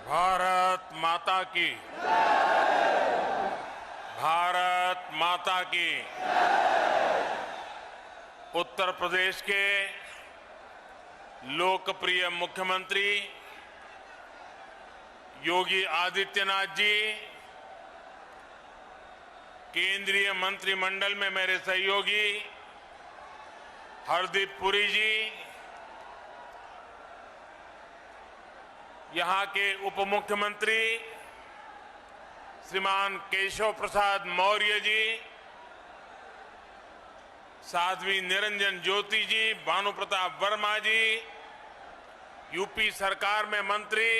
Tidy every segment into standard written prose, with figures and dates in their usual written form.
भारत माता की। भारत माता की। उत्तर प्रदेश के लोकप्रिय मुख्यमंत्री योगी आदित्यनाथ जी, केंद्रीय मंत्रिमंडल में मेरे सहयोगी हरदीप पुरी जी, यहां के उप मुख्यमंत्री श्रीमान केशव प्रसाद मौर्य जी, साध्वी निरंजन ज्योति जी, भानु प्रताप वर्मा जी, यूपी सरकार में मंत्री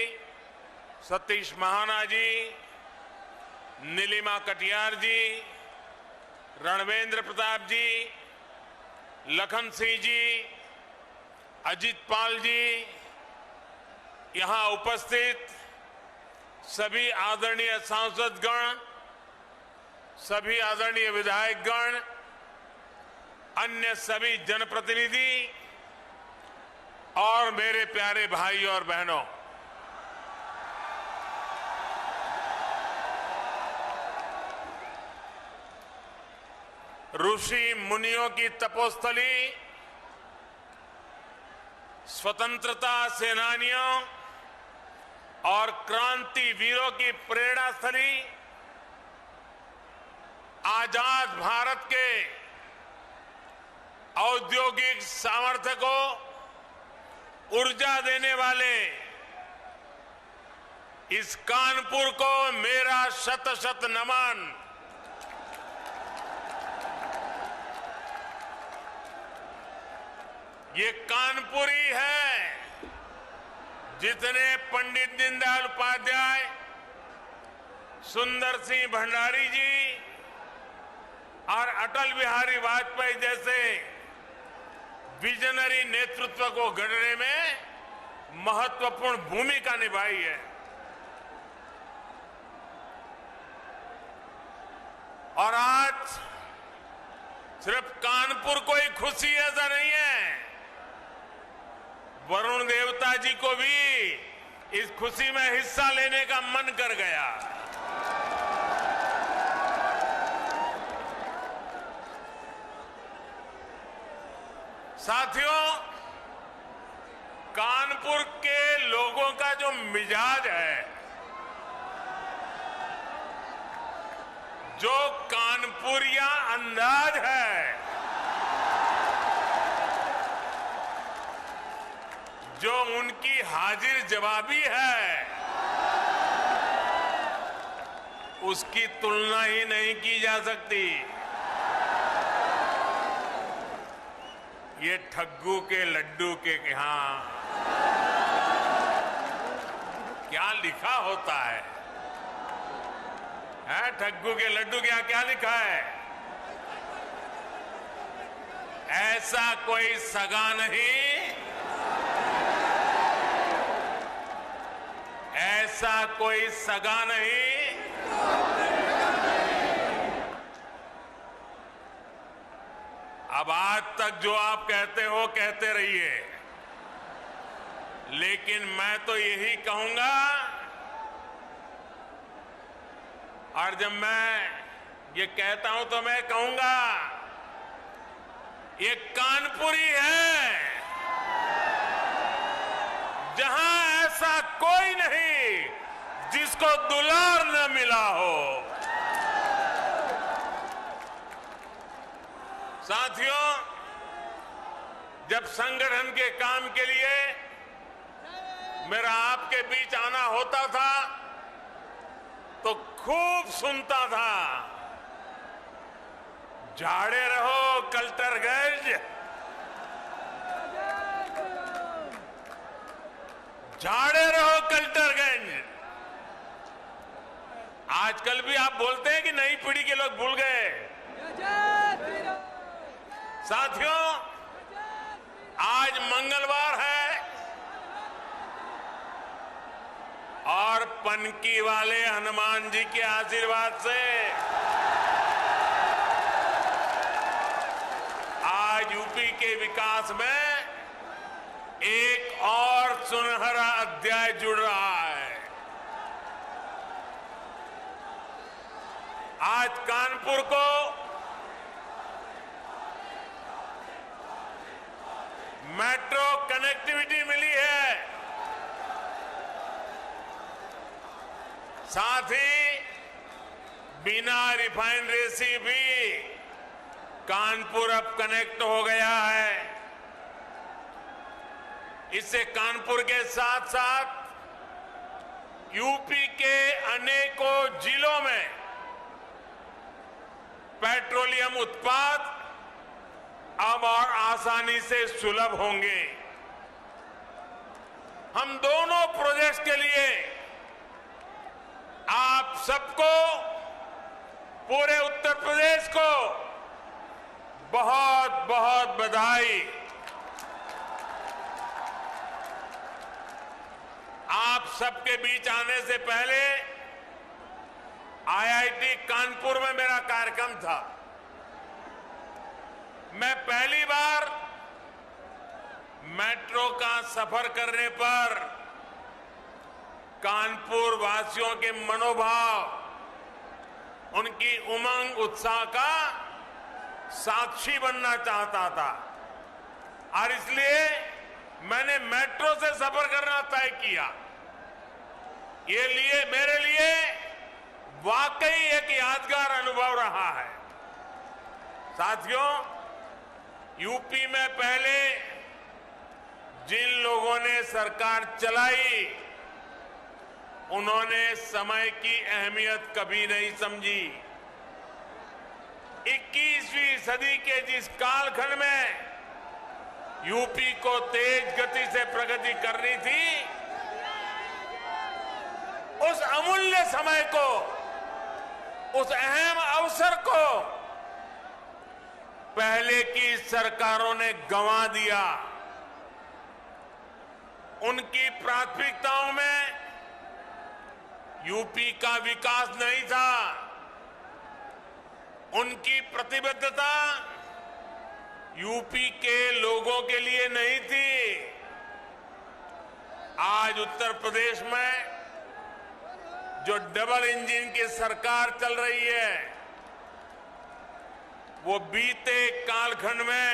सतीश महाना जी, नीलिमा कटियार जी, रणवेंद्र प्रताप जी, लखन सिंह जी, अजित पाल जी, यहां उपस्थित सभी आदरणीय सांसदगण, सभी आदरणीय विधायकगण, अन्य सभी जनप्रतिनिधि और मेरे प्यारे भाई और बहनों, ऋषि मुनियों की तपोस्थली, स्वतंत्रता सेनानियों और क्रांति वीरों की प्रेरणा स्थली, आजाद भारत के औद्योगिक सामर्थ्य को ऊर्जा देने वाले इस कानपुर को मेरा शत शत नमन। ये कानपुर ही है जिसने पंडित दीनदयाल उपाध्याय, सुंदर सिंह भंडारी जी और अटल बिहारी वाजपेयी जैसे विजनरी नेतृत्व को गढ़ने में महत्वपूर्ण भूमिका निभाई है। और आज सिर्फ कानपुर को ही खुशी ऐसा नहीं है, वरुण देवता जी को भी इस खुशी में हिस्सा लेने का मन कर गया। साथियों, कानपुर के लोगों का जो मिजाज है, जो कानपुरिया अंदाज है, जो उनकी हाजिर जवाबी है, उसकी तुलना ही नहीं की जा सकती। ये ठग्गू के लड्डू के यहां क्या लिखा होता है? ठग्गू के लड्डू के यहां क्या लिखा है? ऐसा कोई सगा नहीं, ऐसा कोई सगा नहीं। अब आज तक जो आप कहते हो कहते रहिए, लेकिन मैं तो यही कहूंगा, और जब मैं ये कहता हूं तो मैं कहूंगा ये कानपुरी है जहां ऐसा कोई नहीं जिसको दुलार न मिला हो। साथियों, जब संगठन के काम के लिए मेरा आपके बीच आना होता था तो खूब सुनता था, झाड़े रहो कल्टरगंज, झाड़े रहो कल्टरगंज। आजकल भी आप बोलते हैं कि नई पीढ़ी के लोग भूल गए। साथियों, आज मंगलवार है और पनकी वाले हनुमान जी के आशीर्वाद से आज यूपी के विकास में एक और सुनहरा अध्याय जुड़ रहा है। आज कानपुर को मेट्रो कनेक्टिविटी मिली है। साथ ही बिना रिफाइनरी से भी कानपुर अब कनेक्ट हो गया है। इससे कानपुर के साथ साथ यूपी के अनेकों जिलों में पेट्रोलियम उत्पाद अब और आसानी से सुलभ होंगे। हम दोनों प्रोजेक्ट्स के लिए आप सबको, पूरे उत्तर प्रदेश को बहुत बहुत बधाई। आप सबके बीच आने से पहले आईआईटी कानपुर में मेरा कार्यक्रम था। मैं पहली बार मेट्रो का सफर करने पर कानपुर वासियों के मनोभाव, उनकी उमंग उत्साह का साक्षी बनना चाहता था और इसलिए मैंने मेट्रो से सफर करना तय किया। ये मेरे लिए वाकई एक यादगार अनुभव रहा है। साथियों, यूपी में पहले जिन लोगों ने सरकार चलाई, उन्होंने समय की अहमियत कभी नहीं समझी। 21वीं सदी के जिस कालखंड में यूपी को तेज गति से प्रगति करनी थी, उस अमूल्य समय को, उस अहम अवसर को पहले की सरकारों ने गंवा दिया। उनकी प्राथमिकताओं में यूपी का विकास नहीं था। उनकी प्रतिबद्धता यूपी के लोगों के लिए नहीं थी। आज उत्तर प्रदेश में जो डबल इंजन की सरकार चल रही है, वो बीते कालखंड में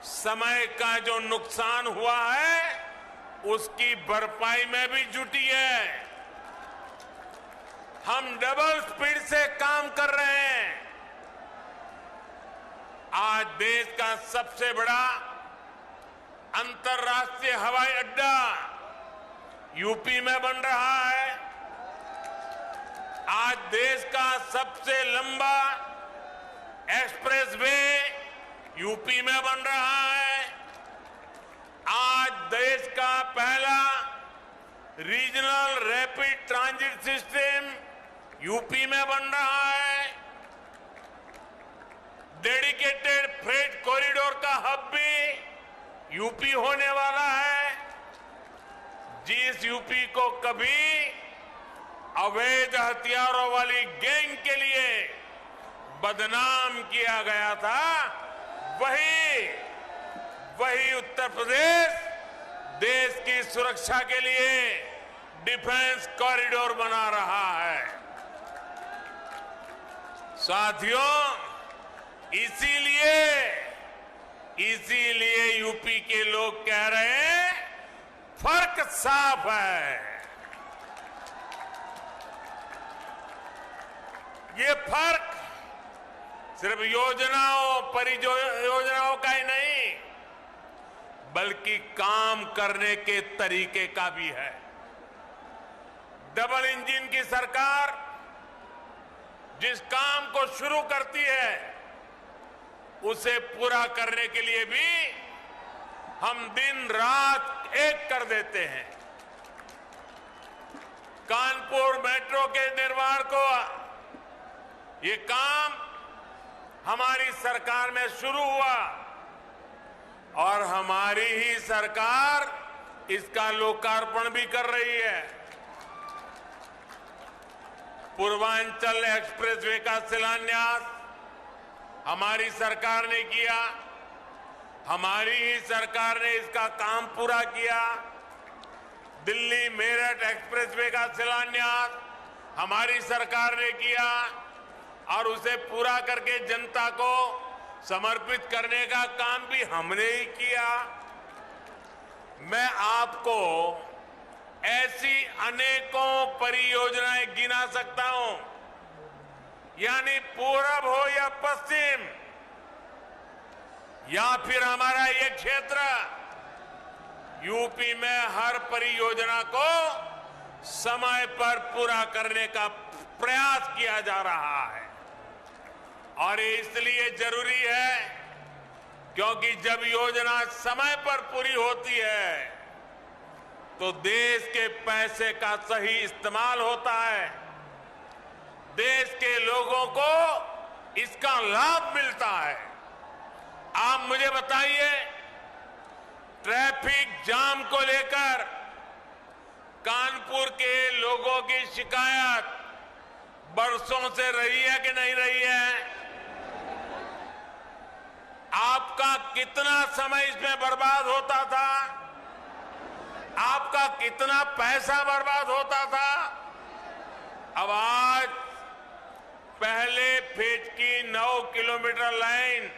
समय का जो नुकसान हुआ है, उसकी भरपाई में भी जुटी है। हम डबल स्पीड से काम कर रहे हैं। आज देश का सबसे बड़ा अंतर्राष्ट्रीय हवाई अड्डा यूपी में बन रहा है। आज देश का सबसे लंबा एक्सप्रेसवे यूपी में बन रहा है। आज देश का पहला regional rapid transit system UP में बन रहा है। डेडिकेटेड फ्रेट कॉरिडोर का हब भी यूपी होने वाला है। जिस यूपी को कभी अवैध हथियारों वाली गैंग के लिए बदनाम किया गया था, वही उत्तर प्रदेश देश की सुरक्षा के लिए डिफेंस कॉरिडोर बना रहा है। साथियों, इसीलिए यूपी के लोग कह रहे हैं, फर्क साफ है। ये फर्क सिर्फ योजनाओं, परियोजनाओं का ही नहीं, बल्कि काम करने के तरीके का भी है। डबल इंजन की सरकार जिस काम को शुरू करती है, उसे पूरा करने के लिए भी हम दिन रात एक कर देते हैं। कानपुर मेट्रो के निर्माण को, ये काम हमारी सरकार में शुरू हुआ और हमारी ही सरकार इसका लोकार्पण भी कर रही है। पूर्वांचल एक्सप्रेसवे का शिलान्यास हमारी सरकार ने किया। हमारी ही सरकार ने इसका काम पूरा किया। दिल्ली मेरठ एक्सप्रेसवे का शिलान्यास हमारी सरकार ने किया। और उसे पूरा करके जनता को समर्पित करने का काम भी हमने ही किया। मैं आपको ऐसी अनेकों परियोजनाएं गिना सकता हूं, यानी पूरब हो या पश्चिम या फिर हमारा ये क्षेत्र, यूपी में हर परियोजना को समय पर पूरा करने का प्रयास किया जा रहा है। और ये इसलिए जरूरी है क्योंकि जब योजना समय पर पूरी होती है तो देश के पैसे का सही इस्तेमाल होता है, देश के लोगों को इसका लाभ मिलता है। आप मुझे बताइए, ट्रैफिक जाम को लेकर कानपुर के लोगों की शिकायत बरसों से रही है कि नहीं रही है? आपका कितना समय इसमें बर्बाद होता था, आपका कितना पैसा बर्बाद होता था। अब आज पहले फेज की 9 किलोमीटर लाइन,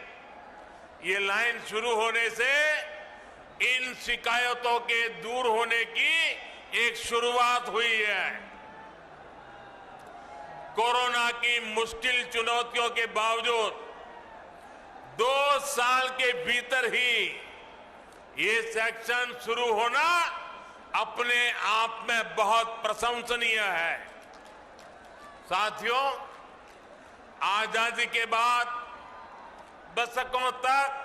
ये लाइन शुरू होने से इन शिकायतों के दूर होने की एक शुरुआत हुई है। कोरोना की मुश्किल चुनौतियों के बावजूद 2 साल के भीतर ही ये सेक्शन शुरू होना अपने आप में बहुत प्रशंसनीय है। साथियों, आजादी के बाद दशकों तक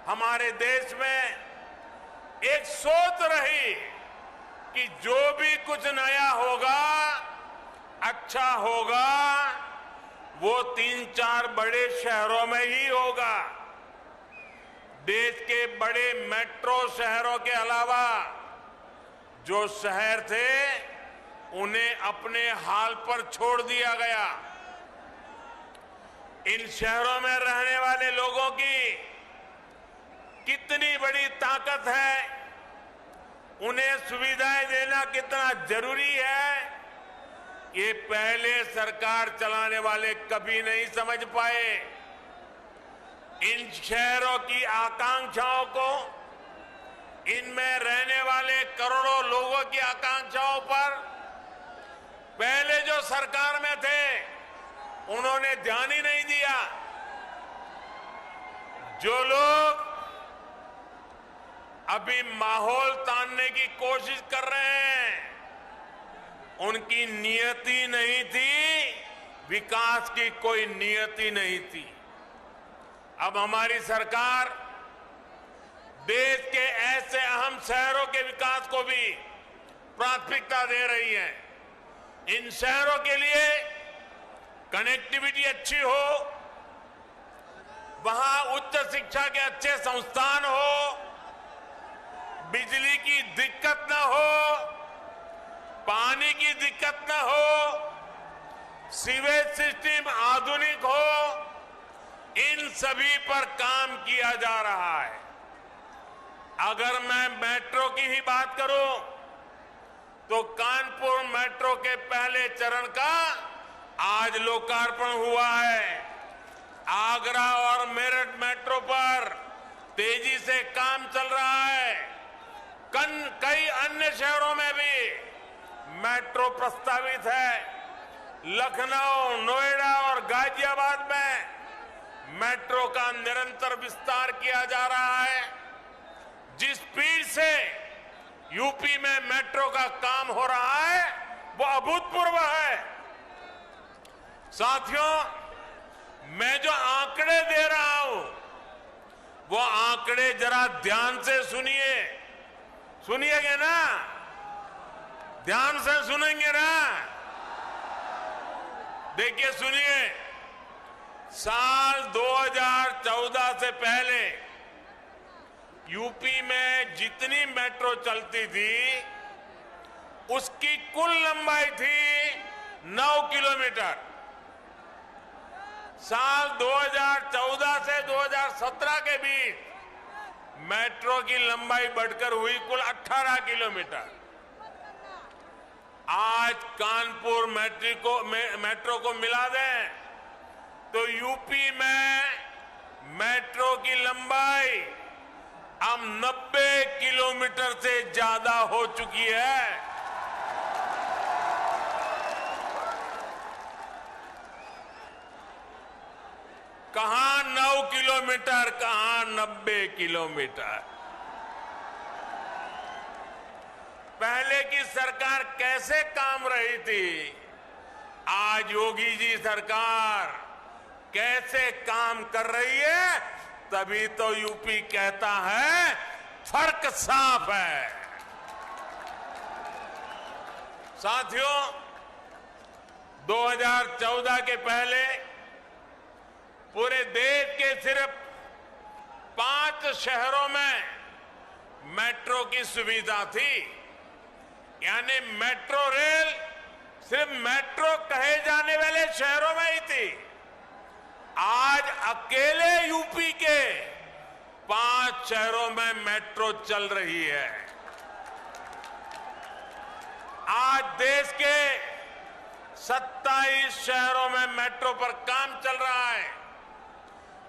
हमारे देश में एक सोच रही कि जो भी कुछ नया होगा, अच्छा होगा, वो 3-4 बड़े शहरों में ही होगा। देश के बड़े मेट्रो शहरों के अलावा जो शहर थे उन्हें अपने हाल पर छोड़ दिया गया। इन शहरों में रहने वाले लोगों की कितनी बड़ी ताकत है, उन्हें सुविधाएं देना कितना जरूरी है, ये पहले सरकार चलाने वाले कभी नहीं समझ पाए। इन शहरों की आकांक्षाओं को, इनमें रहने वाले करोड़ों लोगों की आकांक्षाओं पर पहले जो सरकार में थे उन्होंने ध्यान ही नहीं दिया। जो लोग अभी माहौल तानने की कोशिश कर रहे हैं, उनकी नियति नहीं थी, विकास की कोई नियति नहीं थी। अब हमारी सरकार देश के ऐसे अहम शहरों के विकास को भी प्राथमिकता दे रही है। इन शहरों के लिए कनेक्टिविटी अच्छी हो, वहां उच्च शिक्षा के अच्छे संस्थान हो, बिजली की दिक्कत न हो, पानी की दिक्कत न हो, सीवेज सिस्टम आधुनिक हो, इन सभी पर काम किया जा रहा है। अगर मैं मेट्रो की ही बात करूं तो कानपुर मेट्रो के पहले चरण का आज लोकार्पण हुआ है। आगरा और मेरठ मेट्रो पर तेजी से काम चल रहा है। कई अन्य शहरों में भी मेट्रो प्रस्तावित है। लखनऊ, नोएडा और गाजियाबाद में मेट्रो का निरंतर विस्तार किया जा रहा है। जिस स्पीड से यूपी में मेट्रो का काम हो रहा है वो अभूतपूर्व है। साथियों, मैं जो आंकड़े दे रहा हूं वो आंकड़े जरा ध्यान से सुनिए। सुनिएगा ना? ध्यान से सुनेंगे ना? देखिए, सुनिए। साल 2014 से पहले यूपी में जितनी मेट्रो चलती थी उसकी कुल लंबाई थी 9 किलोमीटर। साल 2014 से 2017 के बीच मेट्रो की लंबाई बढ़कर हुई कुल 18 किलोमीटर। आज कानपुर मेट्रो को मिला दें तो यूपी में मेट्रो की लंबाई अब 90 किलोमीटर से ज्यादा हो चुकी है। कहां 9 किलोमीटर, कहां 90 किलोमीटर। पहले की सरकार कैसे काम रही थी, आज योगी जी सरकार कैसे काम कर रही है, तभी तो यूपी कहता है फर्क साफ है। साथियों, 2014 के पहले पूरे देश के सिर्फ 5 शहरों में मेट्रो की सुविधा थी, यानी मेट्रो रेल सिर्फ मेट्रो कहे जाने वाले शहरों में ही थी। आज अकेले यूपी के 5 शहरों में मेट्रो चल रही है। आज देश के 27 शहरों में मेट्रो पर काम चल रहा है।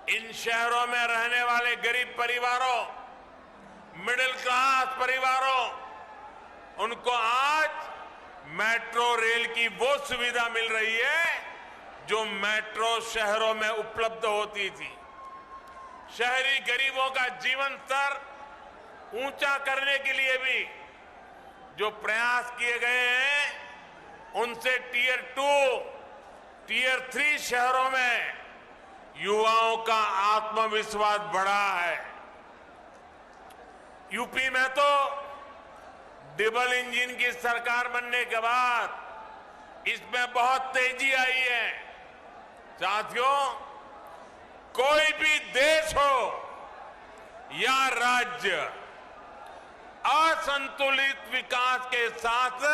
इन शहरों में रहने वाले गरीब परिवारों, मिडिल क्लास परिवारों, उनको आज मेट्रो रेल की वो सुविधा मिल रही है जो मेट्रो शहरों में उपलब्ध होती थी। शहरी गरीबों का जीवन स्तर ऊंचा करने के लिए भी जो प्रयास किए गए हैं, उनसे टियर 2, टियर 3 शहरों में युवाओं का आत्मविश्वास बढ़ा है। यूपी में तो डबल इंजन की सरकार बनने के बाद इसमें बहुत तेजी आई है। साथियों, कोई भी देश हो या राज्य असंतुलित विकास के साथ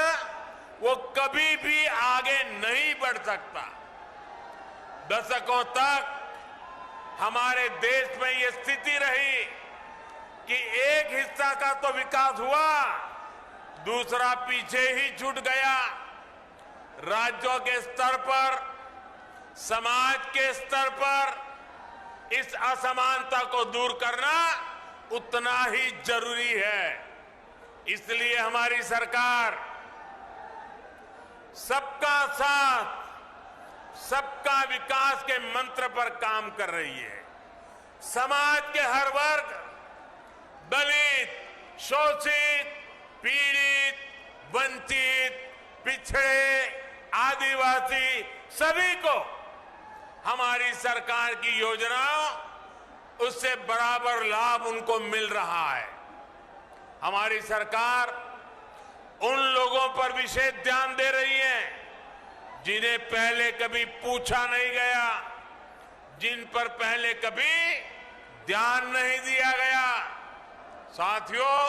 वो कभी भी आगे नहीं बढ़ सकता। दशकों तक हमारे देश में ये स्थिति रही कि एक हिस्सा का तो विकास हुआ, दूसरा पीछे ही छूट गया। राज्यों के स्तर पर, समाज के स्तर पर इस असमानता को दूर करना उतना ही जरूरी है। इसलिए हमारी सरकार सबका साथ, सबका विकास के मंत्र पर काम कर रही है। समाज के हर वर्ग, दलित, शोषित, पीड़ित, वंचित, पिछड़े, आदिवासी, सभी को हमारी सरकार की योजनाओं, उससे बराबर लाभ उनको मिल रहा है। हमारी सरकार उन लोगों पर विशेष ध्यान दे रही है जिन्हें पहले कभी पूछा नहीं गया, जिन पर पहले कभी ध्यान नहीं दिया गया। साथियों,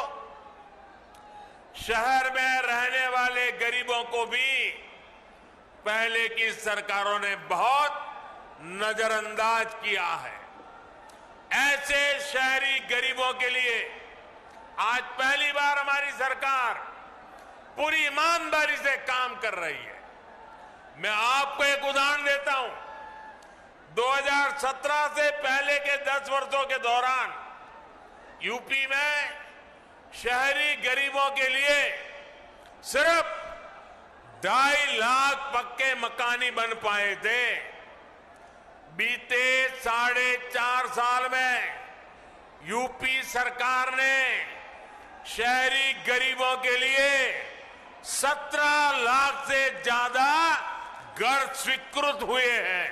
शहर में रहने वाले गरीबों को भी पहले की सरकारों ने बहुत नजरअंदाज किया है। ऐसे शहरी गरीबों के लिए आज पहली बार हमारी सरकार पूरी ईमानदारी से काम कर रही है। मैं आपको एक उदाहरण देता हूं। 2017 से पहले के 10 वर्षों के दौरान यूपी में शहरी गरीबों के लिए सिर्फ 2.5 लाख पक्के मकान ही बन पाए थे। बीते 4.5 साल में यूपी सरकार ने शहरी गरीबों के लिए 17 लाख से ज्यादा घर स्वीकृत हुए हैं।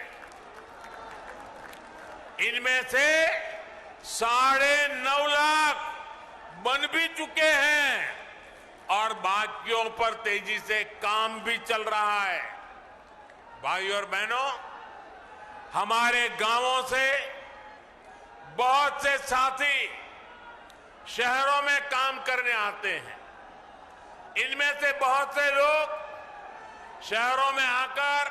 इनमें से 9.5 लाख बन भी चुके हैं और बाकियों पर तेजी से काम भी चल रहा है। भाइयों और बहनों, हमारे गांवों से बहुत से साथी शहरों में काम करने आते हैं। इनमें से बहुत से लोग शहरों में आकर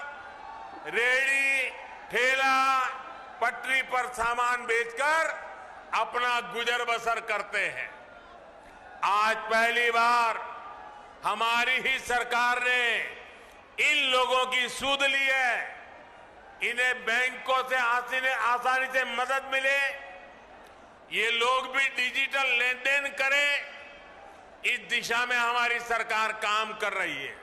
रेहड़ी, ठेला, पटरी पर सामान बेचकर अपना गुजर बसर करते हैं। आज पहली बार हमारी ही सरकार ने इन लोगों की सुध ली है। इन्हें बैंकों से आसानी से मदद मिले, ये लोग भी डिजिटल लेन देन करें, इस दिशा में हमारी सरकार काम कर रही है।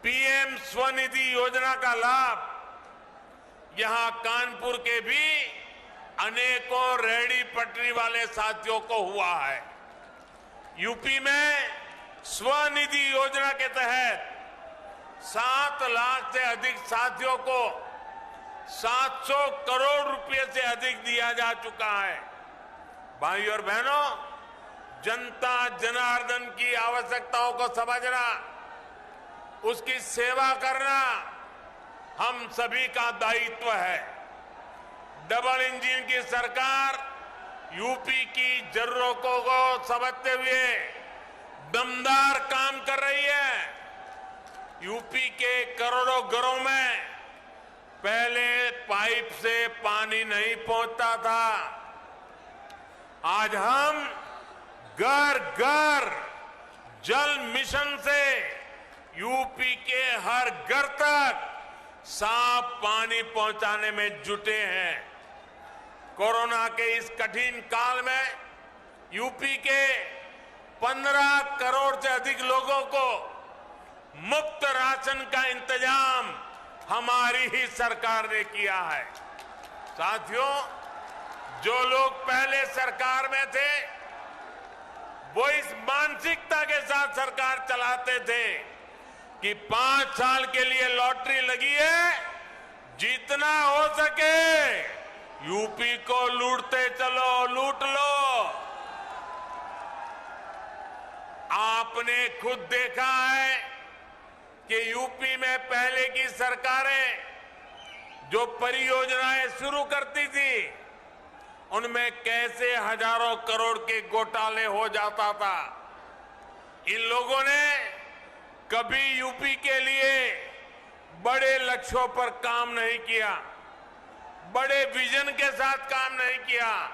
पीएम स्वनिधि योजना का लाभ यहां कानपुर के भी अनेकों रेहड़ी पटरी वाले साथियों को हुआ है। यूपी में स्वनिधि योजना के तहत 7 लाख से अधिक साथियों को 700 करोड़ रुपए से अधिक दिया जा चुका है। भाई और बहनों, जनता जनार्दन की आवश्यकताओं को समझना, उसकी सेवा करना हम सभी का दायित्व है। डबल इंजन की सरकार यूपी की जरूरतों को समझते हुए दमदार काम कर रही है। यूपी के करोड़ों घरों में पहले पाइप से पानी नहीं पहुंचता था, आज हम घर घर जल मिशन से यूपी के हर घर तक साफ पानी पहुंचाने में जुटे हैं। कोरोना के इस कठिन काल में यूपी के 15 करोड़ से अधिक लोगों को मुफ्त राशन का इंतजाम हमारी ही सरकार ने किया है। साथियों, जो लोग पहले सरकार में थे वो इस मानसिकता के साथ सरकार चलाते थे कि 5 साल के लिए लॉटरी लगी है, जितना हो सके यूपी को लूटते चलो, लूट लो। आपने खुद देखा है कि यूपी में पहले की सरकारें जो परियोजनाएं शुरू करती थी उनमें कैसे हजारों करोड़ के घोटाले हो जाता था। इन लोगों ने कभी यूपी के लिए बड़े लक्ष्यों पर काम नहीं किया, बड़े विजन के साथ काम नहीं किया।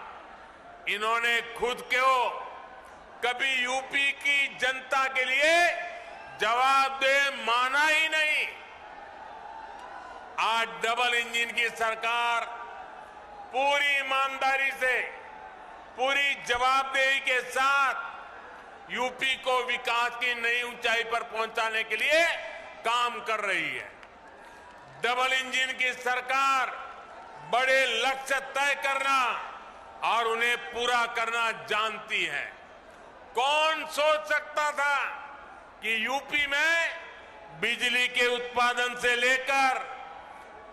इन्होंने खुद को कभी यूपी की जनता के लिए जवाबदेह माना ही नहीं। आज डबल इंजन की सरकार पूरी ईमानदारी से, पूरी जवाबदेही के साथ यूपी को विकास की नई ऊंचाई पर पहुंचाने के लिए काम कर रही है। डबल इंजन की सरकार बड़े लक्ष्य तय करना और उन्हें पूरा करना जानती है। कौन सोच सकता था कि यूपी में बिजली के उत्पादन से लेकर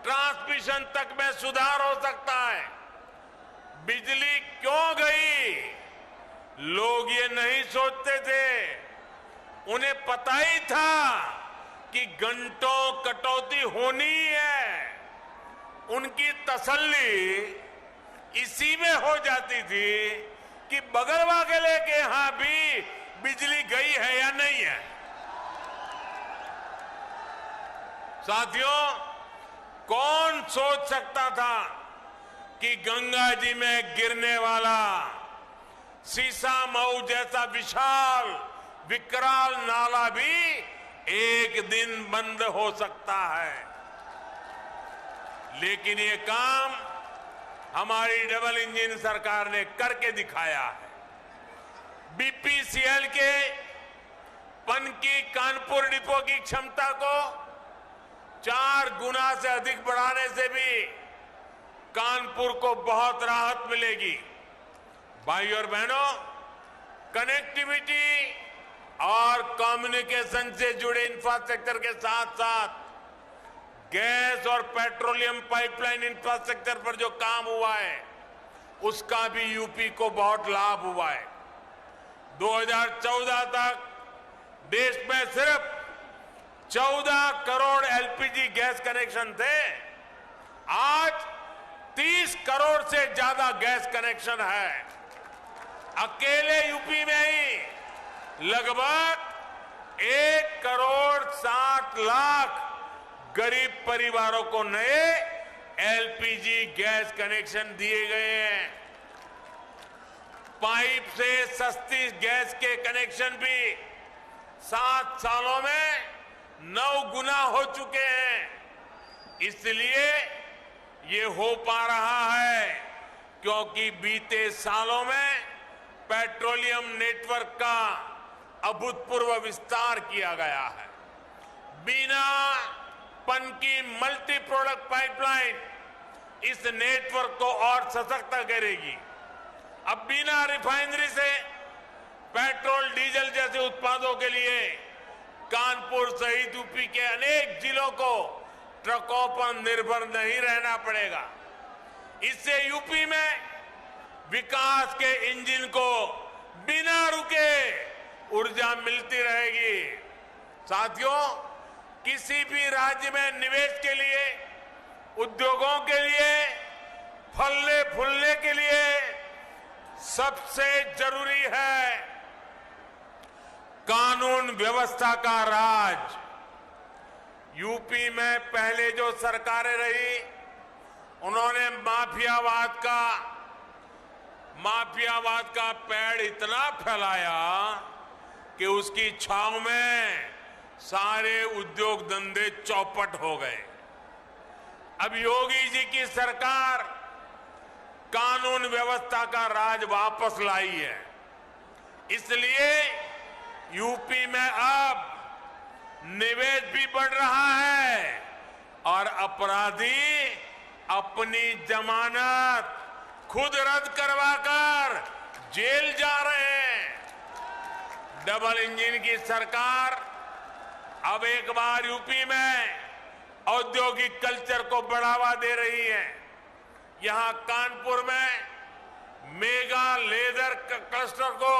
ट्रांसमिशन तक में सुधार हो सकता है। बिजली क्यों गई, लोग ये नहीं सोचते थे। उन्हें पता ही था कि घंटों कटौती होनी है। उनकी तसल्ली इसी में हो जाती थी कि बगल वाले के यहां भी बिजली गई है या नहीं है। साथियों, कौन सोच सकता था कि गंगा जी में गिरने वाला सीसामऊ जैसा विशाल विकराल नाला भी एक दिन बंद हो सकता है। लेकिन ये काम हमारी डबल इंजन सरकार ने करके दिखाया है। बीपीसीएल के पनकी कानपुर डिपो की क्षमता को 4 गुना से अधिक बढ़ाने से भी कानपुर को बहुत राहत मिलेगी। भाई और बहनों, कनेक्टिविटी और कम्युनिकेशन से जुड़े इंफ्रास्ट्रक्चर के साथ साथ गैस और पेट्रोलियम पाइपलाइन इंफ्रास्ट्रक्चर पर जो काम हुआ है उसका भी यूपी को बहुत लाभ हुआ है। 2014 तक देश में सिर्फ 14 करोड़ एलपीजी गैस कनेक्शन थे, आज 30 करोड़ से ज्यादा गैस कनेक्शन है। अकेले यूपी में ही लगभग 1 करोड़ 60 लाख गरीब परिवारों को नए एलपीजी गैस कनेक्शन दिए गए हैं। पाइप से सस्ती गैस के कनेक्शन भी 7 सालों में 9 गुना हो चुके हैं। इसलिए ये हो पा रहा है क्योंकि बीते सालों में पेट्रोलियम नेटवर्क का अभूतपूर्व विस्तार किया गया है। बिना पनकी मल्टी प्रोडक्ट पाइपलाइन इस नेटवर्क को और सशक्त करेगी। अब बिना रिफाइनरी से पेट्रोल डीजल जैसे उत्पादों के लिए कानपुर सहित यूपी के अनेक जिलों को ट्रकों पर निर्भर नहीं रहना पड़ेगा। इससे यूपी में विकास के इंजन को बिना रुके ऊर्जा मिलती रहेगी। साथियों, किसी भी राज्य में निवेश के लिए, उद्योगों के लिए, फलने फूलने के लिए सबसे जरूरी है कानून व्यवस्था का राज। यूपी में पहले जो सरकारें रही उन्होंने माफियावाद का पेड़ इतना फैलाया कि उसकी छांव में सारे उद्योग धंधे चौपट हो गए। अब योगी जी की सरकार कानून व्यवस्था का राज वापस लाई है। इसलिए यूपी में अब निवेश भी बढ़ रहा है और अपराधी अपनी जमानत खुद रद्द करवाकर जेल जा रहे हैं। डबल इंजन की सरकार अब एक बार यूपी में औद्योगिक कल्चर को बढ़ावा दे रही है। यहां कानपुर में मेगा लेदर क्लस्टर को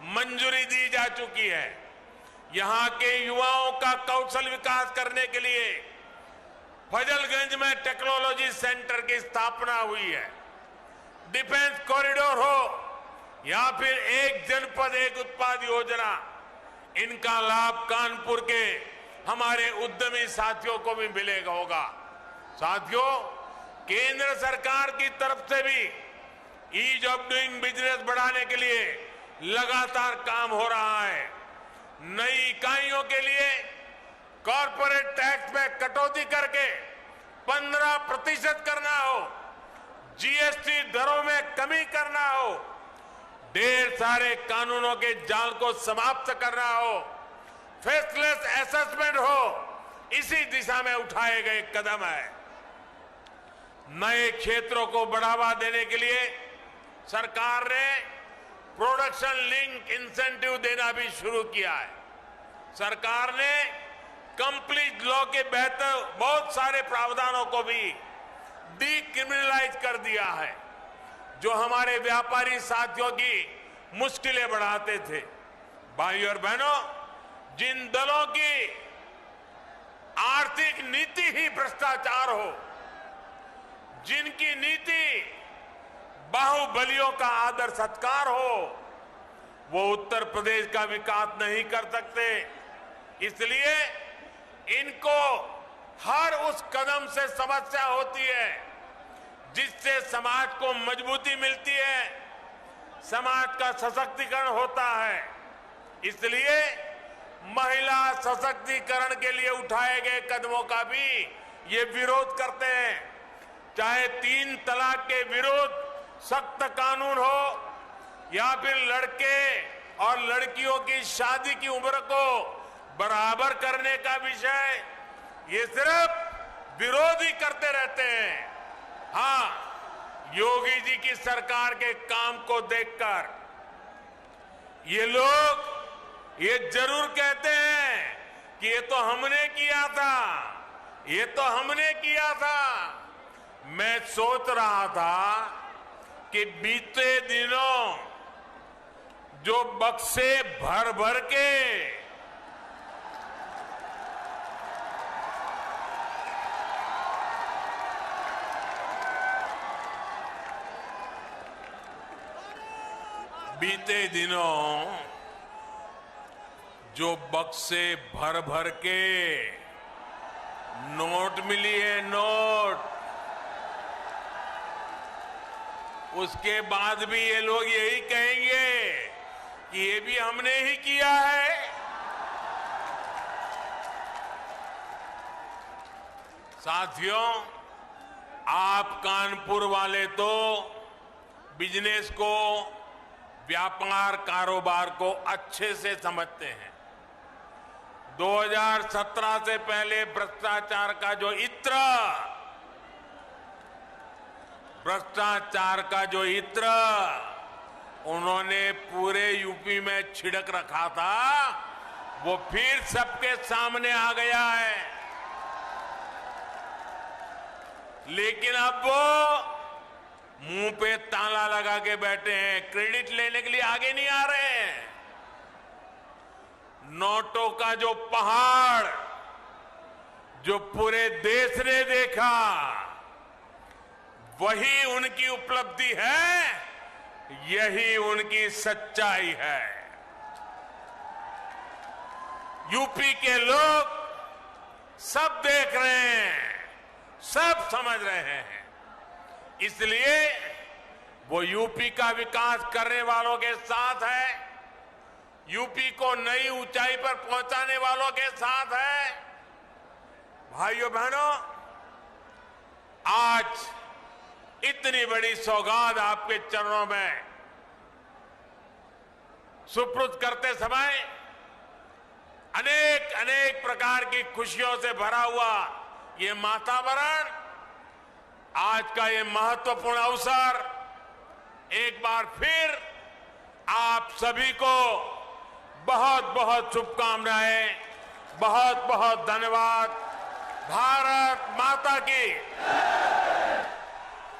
मंजूरी दी जा चुकी है। यहां के युवाओं का कौशल विकास करने के लिए फजलगंज में टेक्नोलॉजी सेंटर की स्थापना हुई है। डिफेंस कॉरिडोर हो या फिर एक जनपद एक उत्पाद योजना, इनका लाभ कानपुर के हमारे उद्यमी साथियों को भी मिलेगा होगा। साथियों, केंद्र सरकार की तरफ से भी ईज ऑफ डूइंग बिजनेस बढ़ाने के लिए लगातार काम हो रहा है। नई इकाइयों के लिए कॉर्पोरेट टैक्स में कटौती करके 15% करना हो, जीएसटी दरों में कमी करना हो, ढेर सारे कानूनों के जाल को समाप्त करना हो, फेसलेस असेसमेंट हो, इसी दिशा में उठाए गए कदम है। नए क्षेत्रों को बढ़ावा देने के लिए सरकार ने प्रोडक्शन लिंक इंसेंटिव देना भी शुरू किया है। सरकार ने कंप्लीट लॉ के बेहतर बहुत सारे प्रावधानों को भी डीक्रिमिनलाइज कर दिया है, जो हमारे व्यापारी साथियों की मुश्किलें बढ़ाते थे। भाइयों और बहनों, जिन दलों की आर्थिक नीति ही भ्रष्टाचार हो, जिनकी नीति बाहुबलियों का आदर सत्कार हो, वो उत्तर प्रदेश का विकास नहीं कर सकते। इसलिए इनको हर उस कदम से समस्या होती है जिससे समाज को मजबूती मिलती है, समाज का सशक्तिकरण होता है। इसलिए महिला सशक्तिकरण के लिए उठाए गए कदमों का भी ये विरोध करते हैं। चाहे 3 तलाक के विरुद्ध सख्त कानून हो या फिर लड़के और लड़कियों की शादी की उम्र को बराबर करने का विषय, ये सिर्फ विरोध ही करते रहते हैं। हाँ, योगी जी की सरकार के काम को देखकर ये लोग ये जरूर कहते हैं कि ये तो हमने किया था, ये तो हमने किया था। मैं सोच रहा था कि बीते दिनों जो बक्से भर भर के भर भर के नोट मिली है, नोट, उसके बाद भी ये लोग यही कहेंगे कि ये भी हमने ही किया है। साथियों, आप कानपुर वाले तो बिजनेस को, व्यापार कारोबार को अच्छे से समझते हैं। 2017 से पहले भ्रष्टाचार का जो इत्र उन्होंने पूरे यूपी में छिड़क रखा था, वो फिर सबके सामने आ गया है। लेकिन अब वो मुंह पे ताला लगा के बैठे हैं, क्रेडिट लेने के लिए आगे नहीं आ रहे हैं। नोटों का जो पहाड़ जो पूरे देश ने देखा, वही उनकी उपलब्धि है, यही उनकी सच्चाई है। यूपी के लोग सब देख रहे हैं, सब समझ रहे हैं। इसलिए वो यूपी का विकास करने वालों के साथ है, यूपी को नई ऊंचाई पर पहुंचाने वालों के साथ है। भाइयों बहनों, आज इतनी बड़ी सौगात आपके चरणों में सुपुर्द करते समय अनेक अनेक प्रकार की खुशियों से भरा हुआ ये वातावरण, आज का ये महत्वपूर्ण अवसर, एक बार फिर आप सभी को बहुत बहुत शुभकामनाएं, बहुत बहुत धन्यवाद। भारत माता की,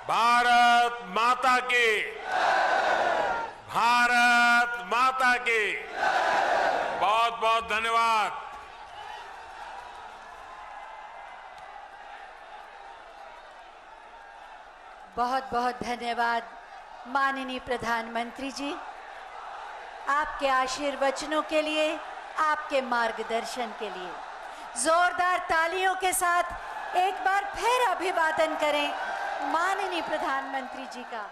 भारत माता की, भारत माता की। बहुत बहुत धन्यवाद। बहुत बहुत धन्यवाद माननीय प्रधानमंत्री जी, आपके आशीर्वचनों के लिए, आपके मार्गदर्शन के लिए। जोरदार तालियों के साथ एक बार फिर अभिवादन करें माननीय प्रधानमंत्री जी का।